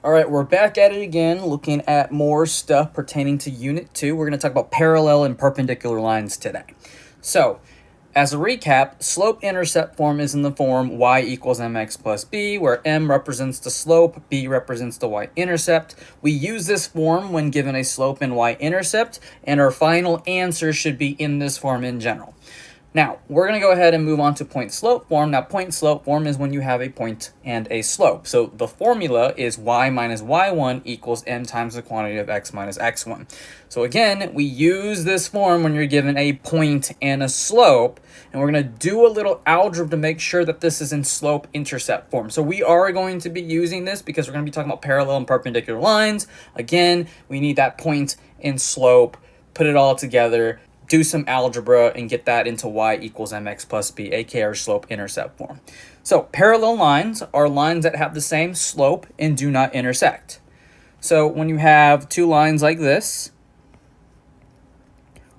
All right, we're back at it again, looking at more stuff pertaining to Unit 2. We're going to talk about parallel and perpendicular lines today. So, as a recap, slope-intercept form is in the form y equals mx plus b, where m represents the slope, b represents the y-intercept. We use this form when given a slope and y-intercept, and our final answer should be in this form in general. Now, we're going to go ahead and move on to point-slope form. Now, point-slope form is when you have a point and a slope. So the formula is y minus y1 equals m times the quantity of x minus x1. So again, we use this form when you're given a point and a slope, and we're going to do a little algebra to make sure that this is in slope-intercept form. So we are going to be using this because we're going to be talking about parallel and perpendicular lines. Again, we need that point and slope, put it all together, do some algebra, and get that into y equals mx plus b, aka our slope-intercept form. So parallel lines are lines that have the same slope and do not intersect. So when you have two lines like this,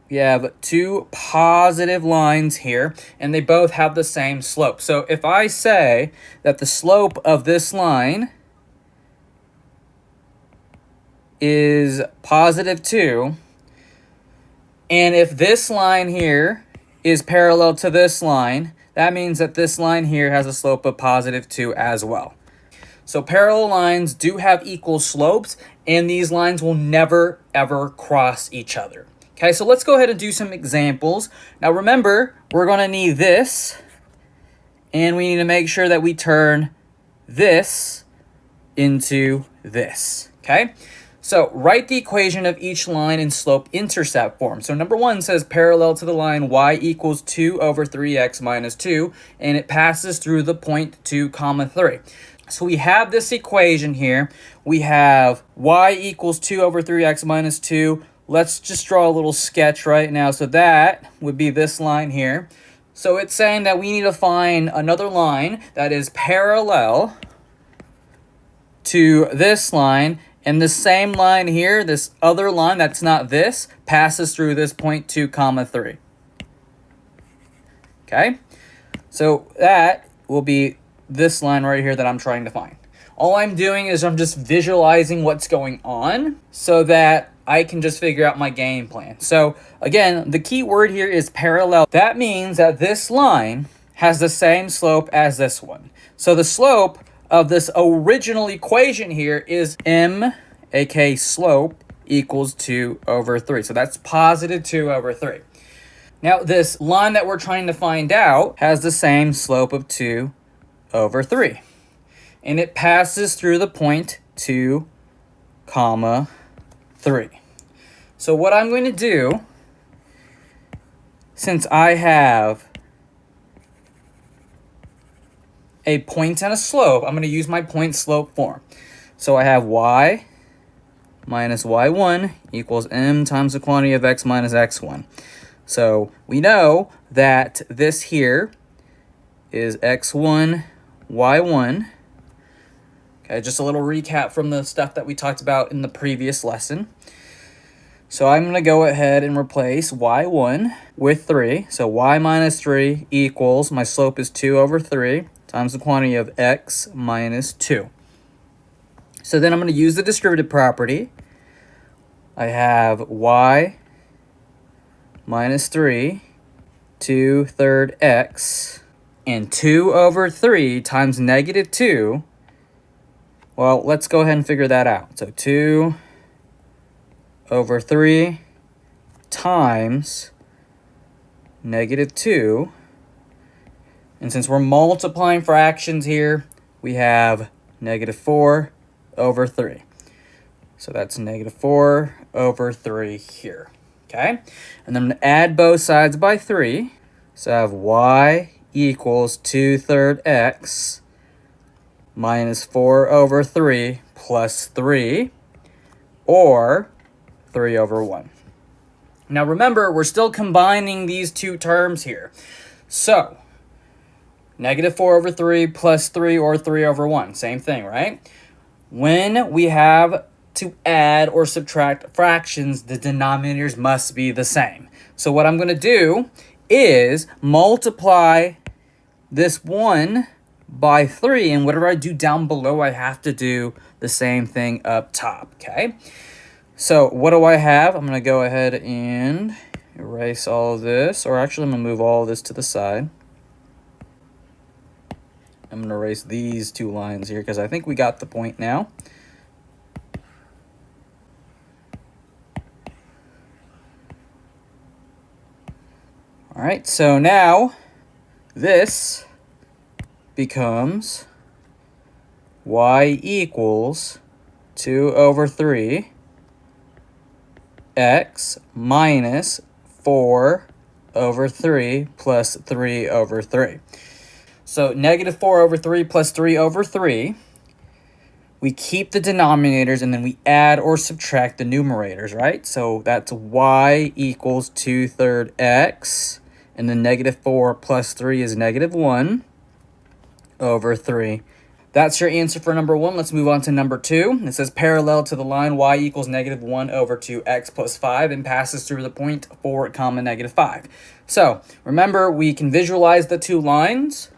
we have two positive lines here, and they both have the same slope. So if I say that the slope of this line is positive 2, and if this line here is parallel to this line, that means that this line here has a slope of positive 2 as well. So parallel lines do have equal slopes, and these lines will never, ever cross each other. Okay, so let's go ahead and do some examples. Now remember, we're going to need this, and we need to make sure that we turn this into this. Okay? So write the equation of each line in slope-intercept form. So number 1 says parallel to the line y equals 2 over 3x minus 2, and it passes through the point 2, comma 3. So we have this equation here. We have y equals 2 over 3x minus 2. Let's just draw a little sketch right now. So that would be this line here. So it's saying that we need to find another line that is parallel to this line, and the same line here, this other line that's not this, passes through this point 2, comma 3. Okay? So that will be this line right here that I'm trying to find. All I'm doing is I'm just visualizing what's going on so that I can just figure out my game plan. So again, the key word here is parallel. That means that this line has the same slope as this one. So the slope of this original equation here is m, aka slope, equals 2 over 3. So that's positive 2 over 3. Now this line that we're trying to find out has the same slope of 2 over 3. And it passes through the point 2, comma 3. So what I'm going to do, since I have a point and a slope, I'm going to use my point-slope form. So I have y minus y1 equals m times the quantity of x minus x1. So we know that this here is x1, y1. Okay, just a little recap from the stuff that we talked about in the previous lesson. So I'm going to go ahead and replace y1 with 3. So y minus 3 equals, my slope is 2 over 3, times the quantity of x minus 2. So then I'm going to use the distributive property. I have y minus 3, 2/3 x, and 2 over 3 times negative 2. Well, let's go ahead and figure that out. So 2 over 3 times negative 2. And since we're multiplying fractions here, we have negative 4 over 3. So that's negative 4 over 3 here. Okay? And then I'm going to add both sides by 3. So I have y equals 2/3 x minus 4 over 3 plus 3, or 3 over 1. Now remember, we're still combining these two terms here. So negative 4 over 3 plus 3, or 3 over 1. Same thing, right? When we have to add or subtract fractions, the denominators must be the same. So what I'm going to do is multiply this 1 by 3, and whatever I do down below, I have to do the same thing up top, okay? So what do I have? I'm going to go ahead and erase all of this, or actually I'm going to move all of this to the side. I'm going to erase these two lines here because I think we got the point now. All right, so now this becomes y equals 2 over 3 x minus 4 over 3 plus 3 over 3. So negative 4 over 3 plus 3 over 3. We keep the denominators and then we add or subtract the numerators, right? So that's y equals 2/3 x. And then negative 4 plus 3 is negative 1 over 3. That's your answer for number 1. Let's move on to number 2. It says parallel to the line y equals negative 1 over 2x plus 5 and passes through the point 4 comma negative 5. So remember, we can visualize the two lines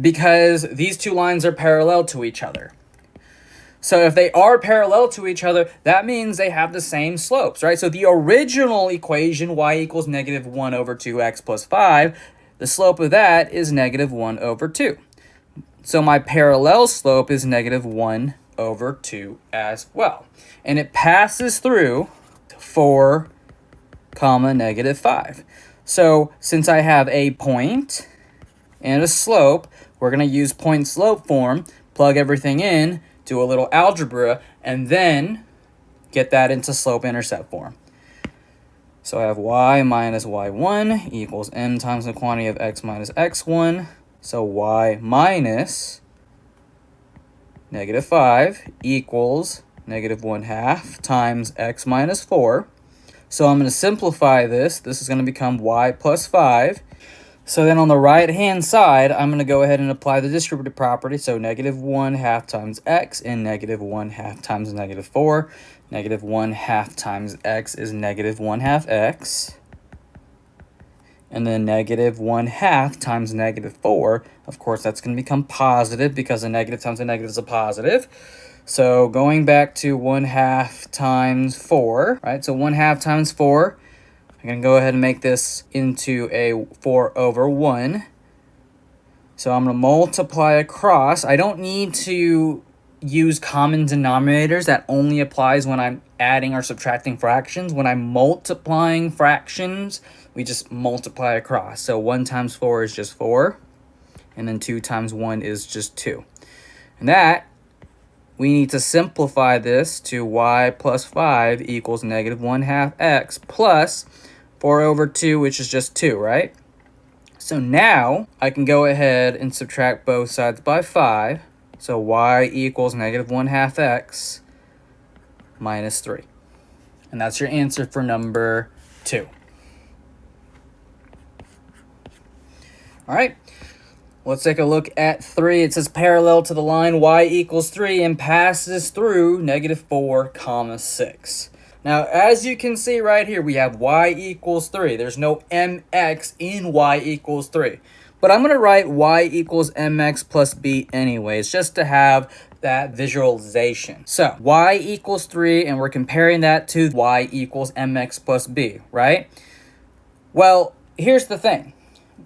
because these two lines are parallel to each other. So if they are parallel to each other, that means they have the same slopes, right? So the original equation, y equals negative 1 over 2x plus 5, the slope of that is negative 1 over 2. So my parallel slope is negative 1 over 2 as well. And it passes through 4 comma negative 5. So since I have a point and a slope, we're going to use point slope form, plug everything in, do a little algebra, and then get that into slope intercept form. So I have y minus y1 equals m times the quantity of x minus x1. So y minus negative 5 equals negative 1/2 times x minus 4. So I'm going to simplify this. This is going to become y plus 5. So then on the right-hand side, I'm going to go ahead and apply the distributive property. So negative 1/2 times x and negative 1/2 times negative 4. Negative 1/2 times x is negative 1/2 x. And then negative 1/2 times negative 4, of course, that's going to become positive because a negative times a negative is a positive. So going back to 1/2 times 4, right? So 1/2 times 4. I'm going to go ahead and make this into a 4 over 1. So I'm going to multiply across. I don't need to use common denominators. That only applies when I'm adding or subtracting fractions. When I'm multiplying fractions, we just multiply across. So 1 times 4 is just 4. And then 2 times 1 is just 2. And that, we need to simplify this to y plus 5 equals negative 1/2 x plus 4 over 2, which is just 2, right? So now I can go ahead and subtract both sides by 5. So y equals negative 1/2 x minus 3. And that's your answer for number 2. All right. Let's take a look at 3. It says parallel to the line y equals 3 and passes through negative 4 comma 6. Now, as you can see right here, we have y equals 3. There's no mx in y equals 3. But I'm going to write y equals mx plus b anyways, just to have that visualization. So, y equals 3, and we're comparing that to y equals mx plus b, right? Well, here's the thing.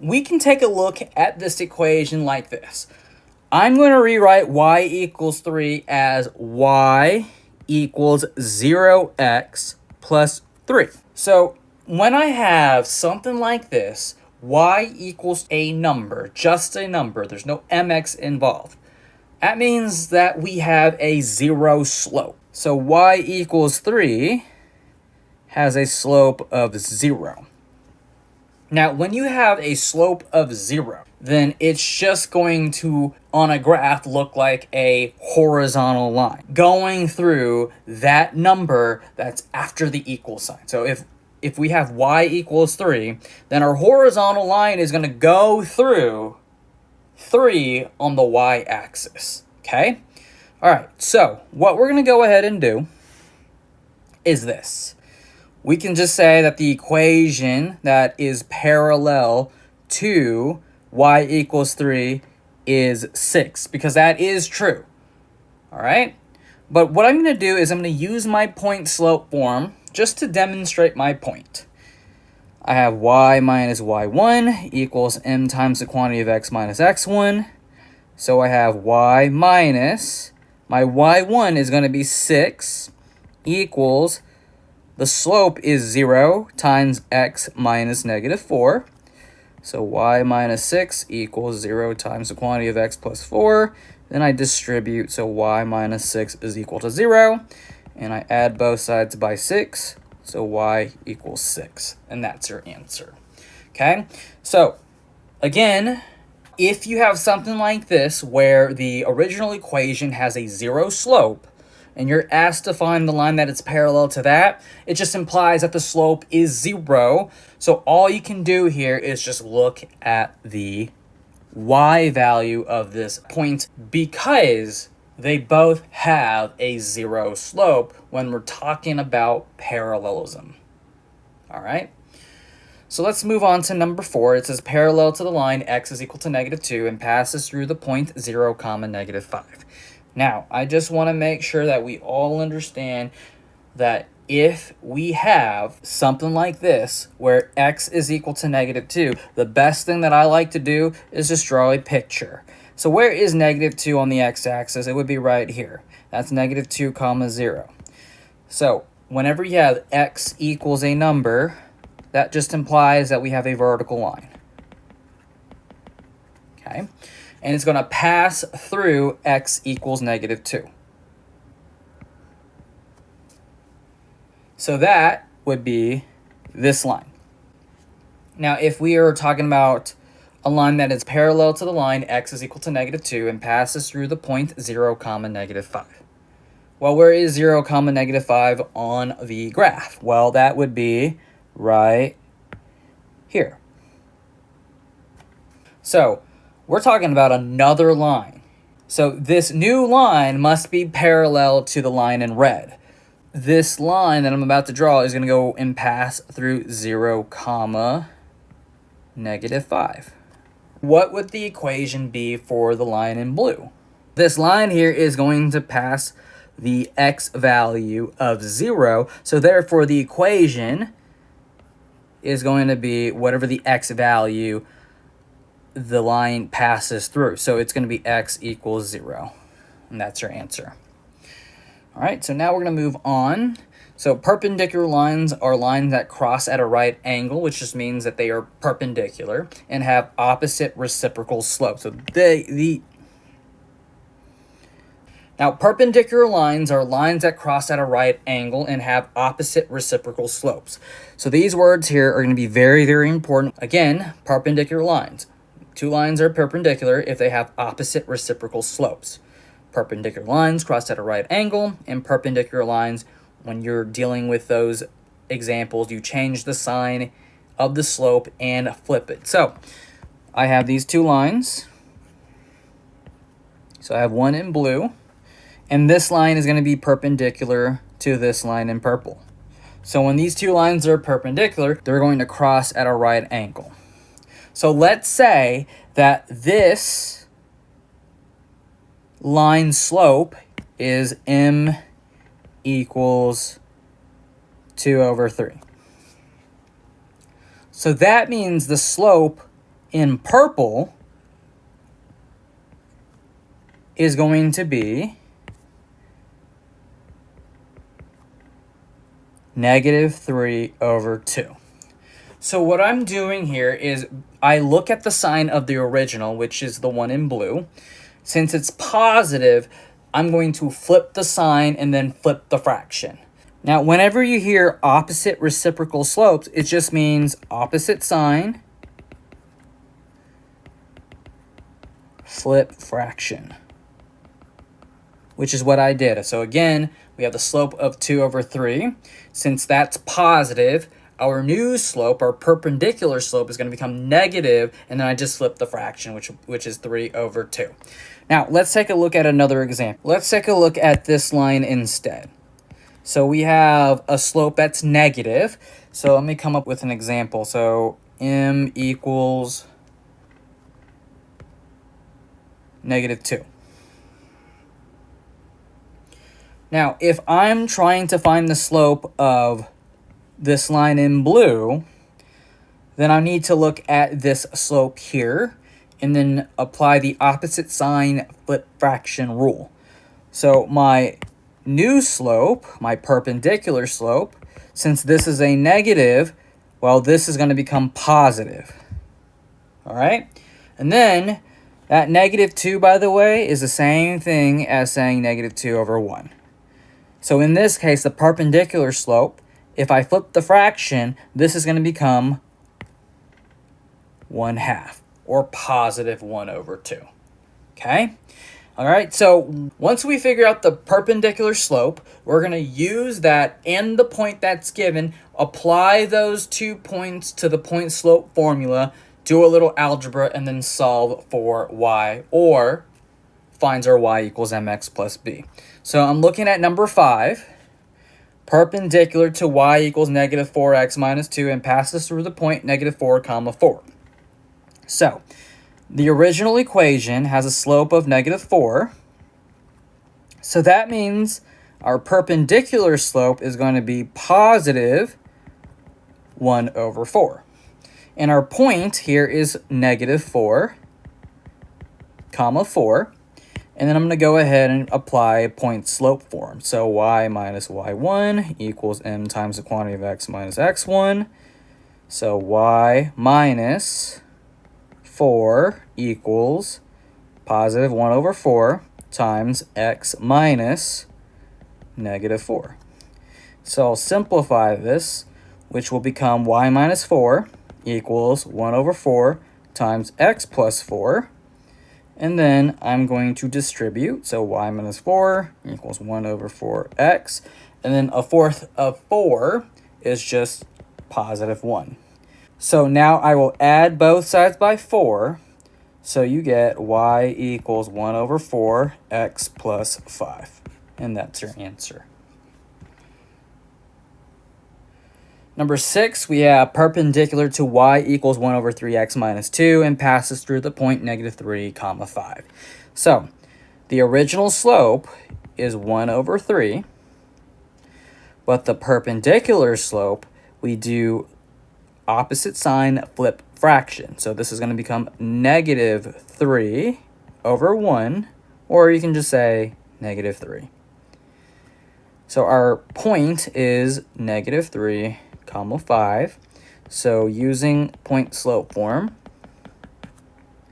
We can take a look at this equation like this. I'm going to rewrite y equals 3 as y equals 0x plus 3. So when I have something like this, y equals a number, just a number, there's no mx involved. That means that we have a 0 slope. So y equals 3 has a slope of 0. Now, when you have a slope of 0, then it's just going to, on a graph, look like a horizontal line going through that number that's after the equal sign. So if we have y equals 3, then our horizontal line is going to go through 3 on the y-axis, okay? All right, so what we're going to go ahead and do is this. We can just say that the equation that is parallel to y equals 3 is 6, because that is true. All right? But what I'm going to do is I'm going to use my point slope form just to demonstrate my point. I have y minus y1 equals m times the quantity of x minus x1. So I have y minus, my y1 is going to be 6 equals, the slope is 0 times x minus negative 4. So y minus 6 equals 0 times the quantity of x plus 4. Then I distribute, so y minus 6 is equal to 0. And I add both sides by 6, so y equals 6. And that's your answer. Okay? So, again, if you have something like this where the original equation has a 0 slope, and you're asked to find the line that it's parallel to that, it just implies that the slope is 0. So all you can do here is just look at the y value of this point, because they both have a 0 slope when we're talking about parallelism. All right? So let's move on to number 4. It says parallel to the line x is equal to negative 2 and passes through the point 0, negative 5. Now, I just want to make sure that we all understand that if we have something like this, where x is equal to negative 2, the best thing that I like to do is just draw a picture. So where is negative 2 on the x-axis? It would be right here. That's negative 2, 0. So whenever you have x equals a number, that just implies that we have a vertical line. Okay? And it's going to pass through x equals negative 2. So that would be this line. Now, if we are talking about a line that is parallel to the line x is equal to negative 2 and passes through the point 0, negative 5. Well, where is 0, negative 5 on the graph? Well, that would be right here. So we're talking about another line. So this new line must be parallel to the line in red. This line that I'm about to draw is going to go and pass through 0, negative 5. What would the equation be for the line in blue? This line here is going to pass the x value of 0. So therefore the equation is going to be whatever the x value the line passes through. So it's going to be x equals 0. And that's your answer. All right, so now we're going to move on. So perpendicular lines are lines that cross at a right angle, which just means that they are perpendicular and have opposite reciprocal slopes. So Now, perpendicular lines are lines that cross at a right angle and have opposite reciprocal slopes. So these words here are going to be very, very important. Again, perpendicular lines. Two lines are perpendicular if they have opposite reciprocal slopes. Perpendicular lines cross at a right angle, and perpendicular lines, when you're dealing with those examples, you change the sign of the slope and flip it. So I have these two lines. So I have one in blue, and this line is going to be perpendicular to this line in purple. So when these two lines are perpendicular, they're going to cross at a right angle. So let's say that this line slope is m equals 2/3. So that means the slope in purple is going to be -3/2. So what I'm doing here is I look at the sign of the original, which is the one in blue. Since it's positive, I'm going to flip the sign and then flip the fraction. Now, whenever you hear opposite reciprocal slopes, it just means opposite sign, flip fraction, which is what I did. So again, we have the slope of 2/3. Since that's positive, our new slope, our perpendicular slope, is going to become negative, and then I just flip the fraction, which is 3/2. Now, let's take a look at another example. Let's take a look at this line instead. So we have a slope that's negative. So let me come up with an example. So m equals negative 2. Now, if I'm trying to find the slope of this line in blue, then I need to look at this slope here and then apply the opposite sign flip fraction rule. So my new slope, my perpendicular slope, since this is a negative, well, this is going to become positive. All right? And then that negative 2, by the way, is the same thing as saying negative 2 over 1. So in this case, the perpendicular slope, if I flip the fraction, this is going to become 1/2, or positive 1 over 2. Okay? All right, so once we figure out the perpendicular slope, we're going to use that and the point that's given, apply those 2 points to the point slope formula, do a little algebra, and then solve for y, or finds our y equals mx plus b. So I'm looking at number 5, perpendicular to y equals negative 4x minus 2, and passes through the point negative 4 comma 4. So the original equation has a slope of negative 4. So that means our perpendicular slope is going to be positive 1 over 4. And our point here is negative 4, comma 4. And then I'm going to go ahead and apply point slope form. So y minus y1 equals m times the quantity of x minus x1. So y minus 4 equals positive 1 over 4 times x minus negative 4. So I'll simplify this, which will become y minus 4 equals 1 over 4 times x plus 4. And then I'm going to distribute. So y minus 4 equals 1 over 4x. And then a fourth of 4 is just positive 1. So now I will add both sides by 4. So you get y equals 1 over 4x plus 5. And that's your answer. Number 6, we have perpendicular to y equals 1 over 3x minus 2 and passes through the point negative 3 comma 5. So the original slope is 1 over 3, but the perpendicular slope, we do opposite sign flip fraction. So this is going to become negative 3 over 1, or you can just say negative 3. So our point is negative 3 comma 5. So using point slope form,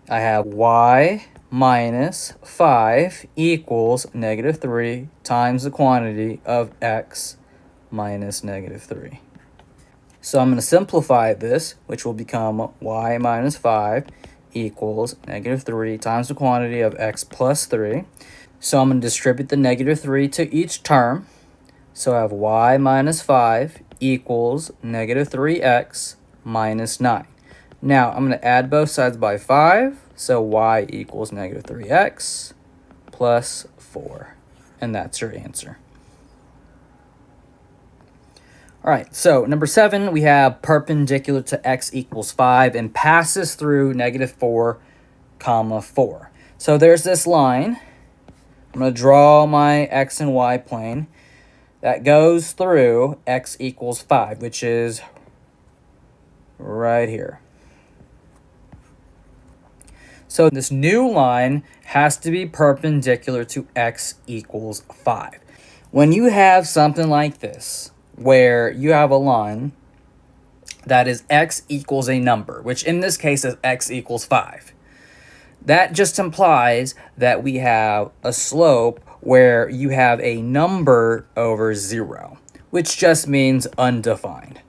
I have y minus 5 equals negative 3 times the quantity of x minus negative 3. So I'm going to simplify this, which will become y minus 5 equals negative 3 times the quantity of x plus 3. So I'm going to distribute the negative 3 to each term. So I have y minus 5 equals negative 3x minus 9. Now I'm going to add both sides by 5. So y equals negative 3x plus 4. And that's your answer. All right, so number 7, we have perpendicular to x equals 5 and passes through negative 4 comma 4. So there's this line. I'm going to draw my x and y plane that goes through x equals 5, which is right here. So this new line has to be perpendicular to x equals 5. When you have something like this, where you have a line that is x equals a number, which in this case is x equals 5, that just implies that we have a slope where you have a number over 0, which just means undefined.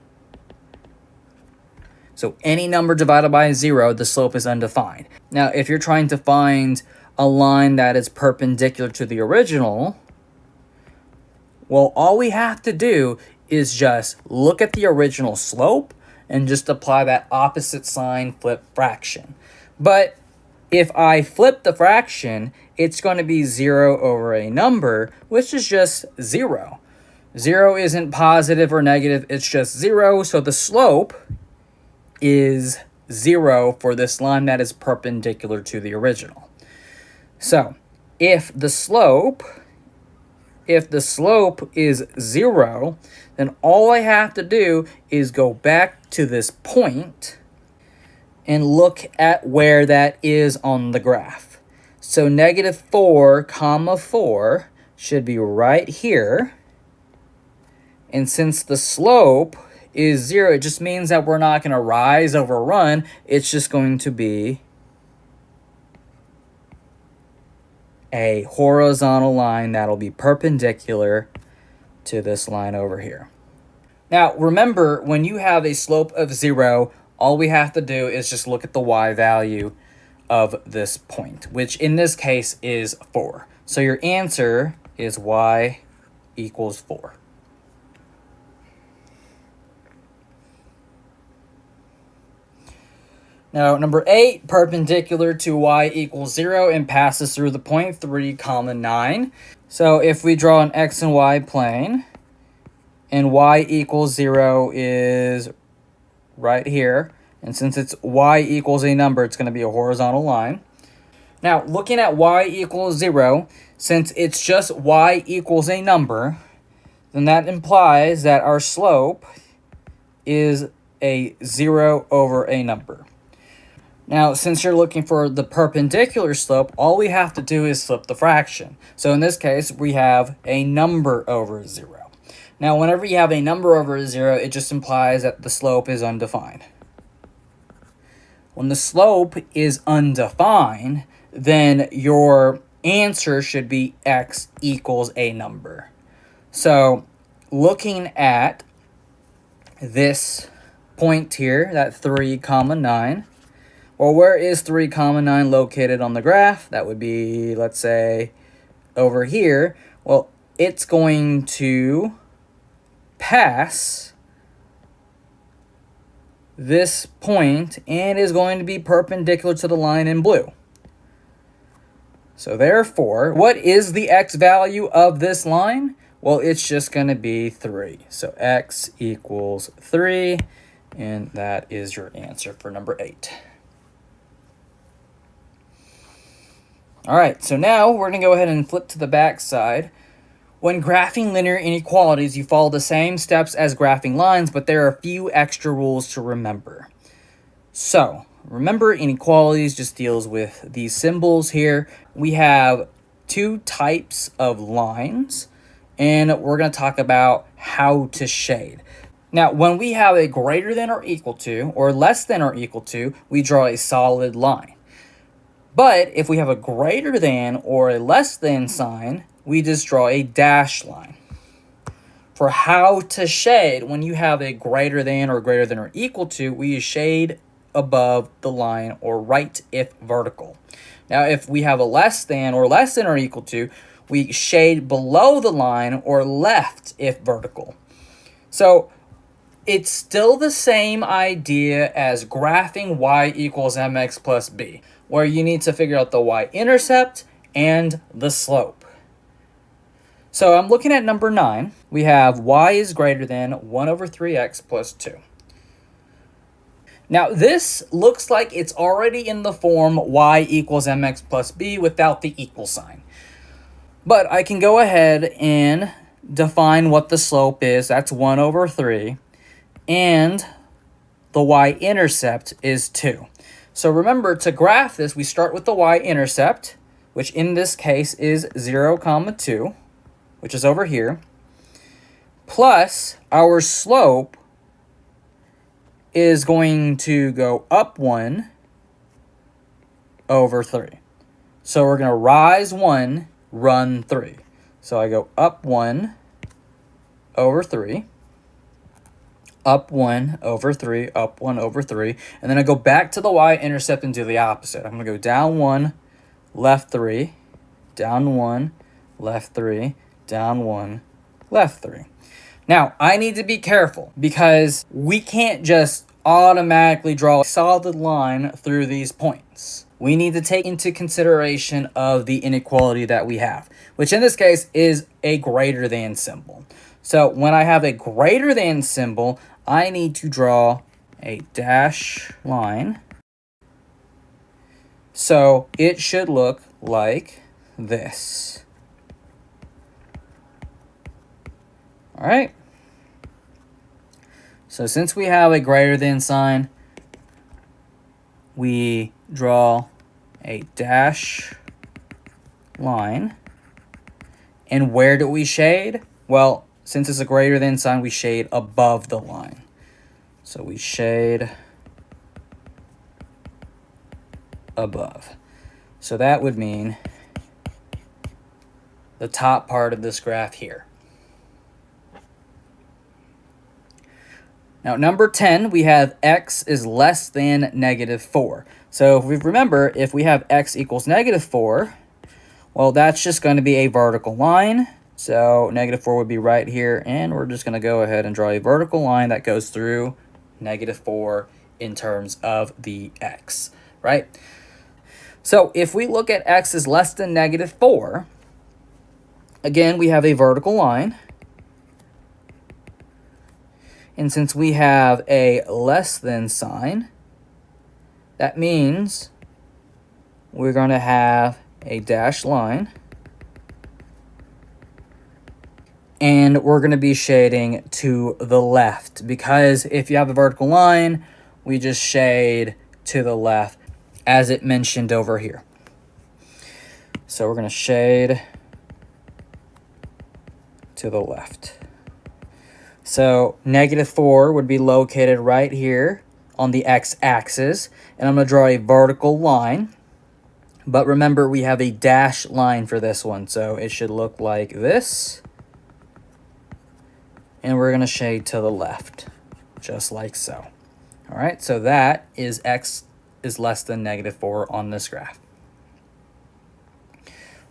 So any number divided by 0, the slope is undefined. Now, if you're trying to find a line that is perpendicular to the original, well, all we have to do is just look at the original slope and just apply that opposite sign flip fraction. But if I flip the fraction, it's going to be 0 over a number, which is just 0. 0 isn't positive or negative, it's just 0. So the slope is 0 for this line that is perpendicular to the original. So if the slope is 0, then all I have to do is go back to this point and look at where that is on the graph. So negative 4, comma 4 should be right here. And since the slope is 0, it just means that we're not going to rise over run. It's just going to be a horizontal line that'll be perpendicular to this line over here. Now, remember, when you have a slope of 0, all we have to do is just look at the y value of this point, which in this case is 4. So your answer is y equals 4. Now, number 8, perpendicular to y equals 0 and passes through the point 3, comma 9. So if we draw an x and y plane, and y equals 0 is right here, and since it's y equals a number, it's going to be a horizontal line. Now, looking at y equals 0, since it's just y equals a number, then that implies that our slope is a 0 over a number. Now, since you're looking for the perpendicular slope, all we have to do is flip the fraction. So in this case, we have a number over 0. Now, whenever you have a number over 0, it just implies that the slope is undefined. When the slope is undefined, then your answer should be x equals a number. So looking at this point here, that 3, comma 9, well, where is 3, comma 9 located on the graph? That would be, let's say, over here. Well, it's going to pass this point and is going to be perpendicular to the line in blue. So therefore, what is the x value of this line? Well, it's just going to be 3. So x equals 3, and that is your answer for number 8. All right, so now we're going to go ahead and flip to the back side. When graphing linear inequalities, you follow the same steps as graphing lines, but there are a few extra rules to remember. So, remember, inequalities just deals with these symbols here. We have 2 types of lines, and we're going to talk about how to shade. Now, when we have a greater than or equal to, or less than or equal to, we draw a solid line. But if we have a greater than or a less than sign, we just draw a dashed line. For how to shade, when you have a greater than or equal to, we use shade above the line or right if vertical. Now, if we have a less than or equal to, we shade below the line or left if vertical. So it's still the same idea as graphing y equals mx plus b, where you need to figure out the y-intercept and the slope. So I'm looking at number 9. We have y is greater than 1 over 3x plus 2. Now this looks like it's already in the form y equals mx plus b without the equal sign. But I can go ahead and define what the slope is. That's 1 over 3. And the y-intercept is 2. So remember, to graph this, we start with the y-intercept, which in this case is 0, 2, which is over here, plus our slope is going to go up 1 over 3. So we're going to rise 1, run 3. So I go up 1 over 3. Up 1 over 3, up 1 over 3, and then I go back to the y-intercept and do the opposite. I'm going to go down 1, left 3, down 1, left 3, down 1, left 3. Now, I need to be careful because we can't just automatically draw a solid line through these points. We need to take into consideration of the inequality that we have, which in this case is a greater than symbol. So when I have a greater than symbol, I need to draw a dash line. So it should look like this. All right. So since we have a greater than sign, we draw a dash line. And where do we shade? Well, since it's a greater than sign, we shade above the line. So we shade above. So that would mean the top part of this graph here. Now, number 10, we have x is less than -4. So if we remember, if we have x equals -4, well, that's just going to be a vertical line. So -4 would be right here, and we're just going to go ahead and draw a vertical line that goes through -4 in terms of the x, right? So if we look at x is less than -4, again, we have a vertical line. And since we have a less than sign, that means we're going to have a dashed line. And we're going to be shading to the left, because if you have a vertical line, we just shade to the left, as it mentioned over here. So we're going to shade to the left. So -4 would be located right here on the x-axis, and I'm going to draw a vertical line. But remember, we have a dashed line for this one, so it should look like this. And we're going to shade to the left, just like so. All right, so that is x is less than -4 on this graph.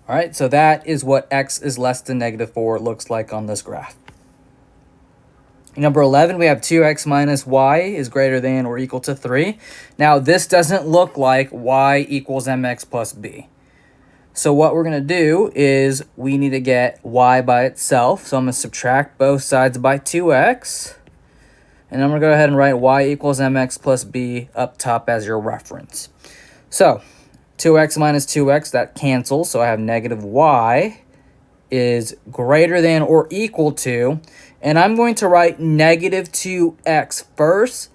All right, so that is what x is less than -4 looks like on this graph. Number 11, we have 2x minus y is greater than or equal to 3. Now, this doesn't look like y equals mx plus b. So what we're going to do is we need to get y by itself. So I'm going to subtract both sides by 2x. And I'm going to go ahead and write y equals mx plus b up top as your reference. So 2x minus 2x, that cancels. So I have -y is greater than or equal to, and I'm going to write -2x first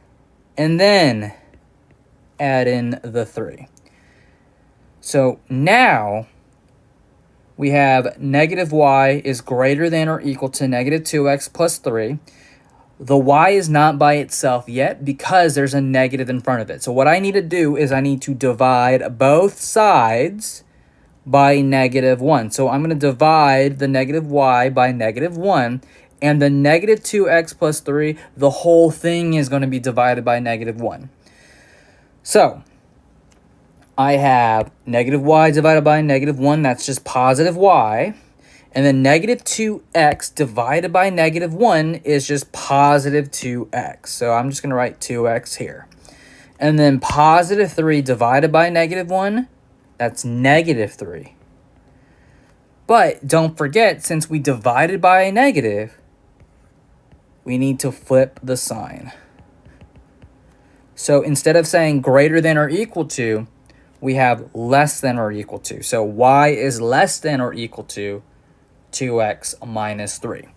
and then add in the 3. So now we have -y is greater than or equal to -2x plus 3. The y is not by itself yet because there's a negative in front of it. So what I need to do is I need to divide both sides by -1. So I'm going to divide the -y by -1, and the -2x plus 3, the whole thing is going to be divided by -1. So I have -y divided by -1, that's just positive y. And then -2x divided by -1 is just positive 2x. So I'm just going to write 2x here. And then positive 3 divided by -1, that's -3. But don't forget, since we divided by a negative, we need to flip the sign. So instead of saying greater than or equal to, we have less than or equal to. So y is less than or equal to 2x minus 3.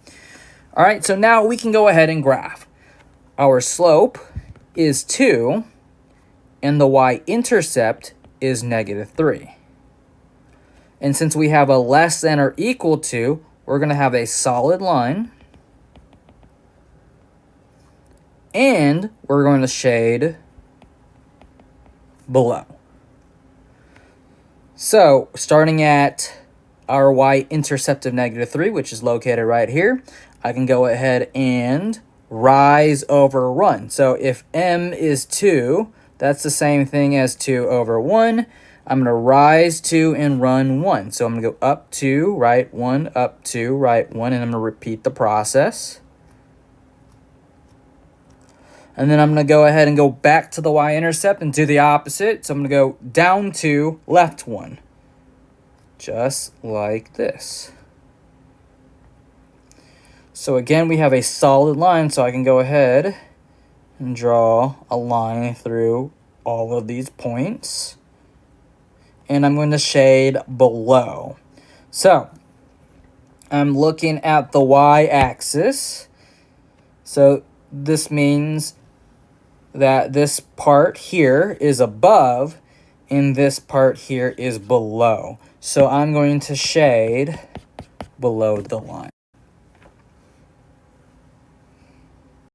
All right, so now we can go ahead and graph. Our slope is 2, and the y-intercept is -3. And since we have a less than or equal to, we're going to have a solid line. And we're going to shade below. So starting at our y-intercept of -3, which is located right here, I can go ahead and rise over run. So if m is 2, that's the same thing as 2 over 1. I'm going to rise 2 and run 1. So I'm going to go up 2, right 1, up 2, right 1, and I'm going to repeat the process. And then I'm going to go ahead and go back to the y-intercept and do the opposite. So I'm going to go down 2, left 1. Just like this. So again, we have a solid line, so I can go ahead and draw a line through all of these points. and I'm going to shade below. So I'm looking at the y-axis. So this means that this part here is above and this part here is below. So I'm going to shade below the line.